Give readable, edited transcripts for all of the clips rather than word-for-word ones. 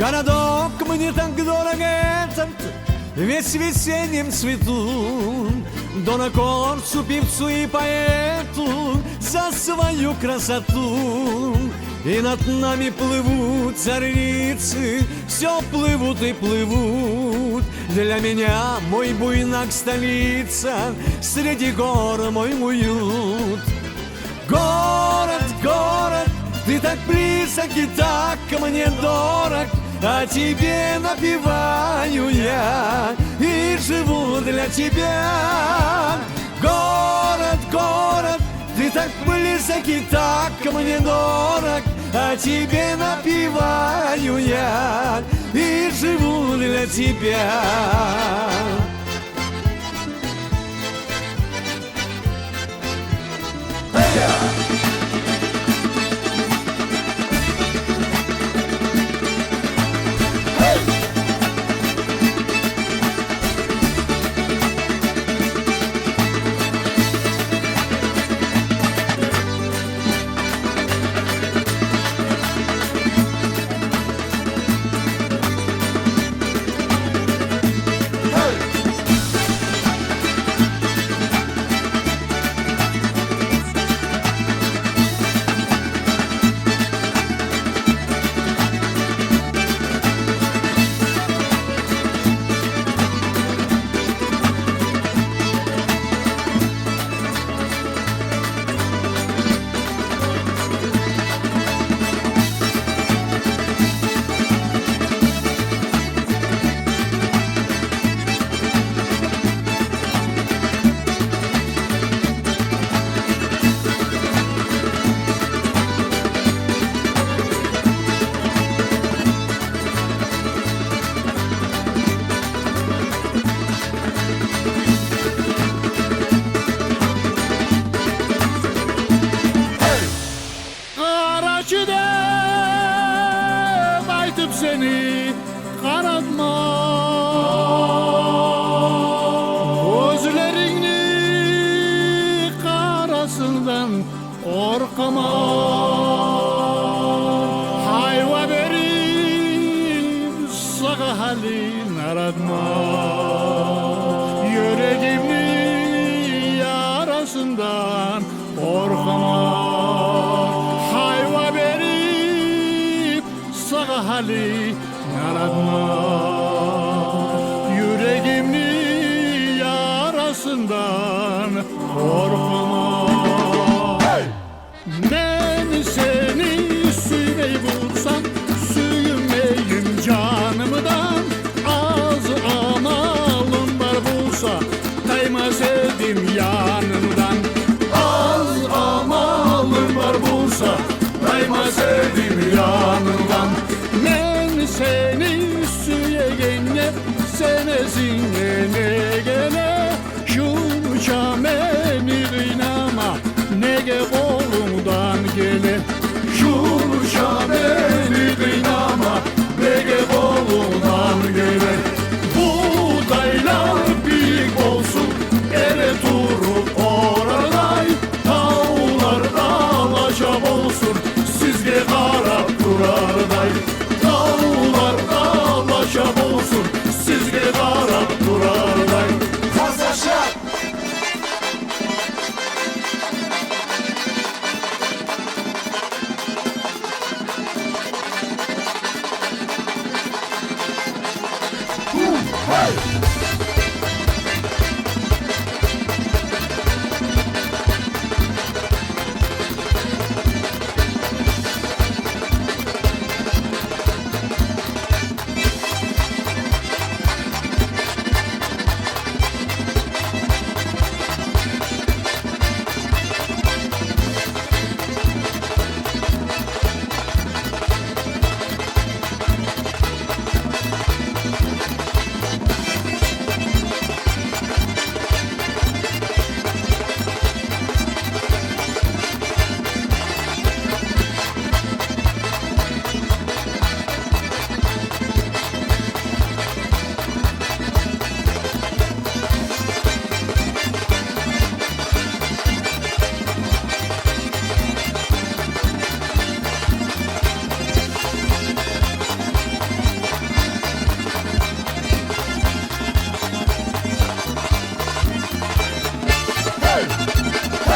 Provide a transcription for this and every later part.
Городок мне так дорог этот, весь в весеннем цвету. Дорог орцу, певцу и поэту за свою красоту. И над нами плывут царицы, все плывут и плывут. Для меня мой буйнак столица, среди гор мой уют. Город, город, ты так близок и так мне дорог, о тебе напеваю я и живу для тебя. Город, город, ты так близок и так мне дорог, о тебе напеваю я и живу для тебя. Aytıp seni kanatma, gözlerini karasından korkama. Hayva verip sana halin aratma, yüreğimin yarasından korkama. Sana hali yaratma, yüreğimin yarasından korkma. Ben seni süvey vursam süymeyim canımdan. Az amalım var bulsa kayma sevdim yanımdan. Az amalım var bulsa kayma sevdim yanımdan. Ben seni süyegene senesin gene gene. Şunu çameni kıynama nege kolumdan gele. Şunu çameni kıynama nege kolumdan gele. Buğdaylar büyük olsun ere turup oraday. Dağlar dağlaşam olsun sizge karap durarday. Dağlar dağlaşam olsun sizge karap durarday.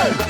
hey.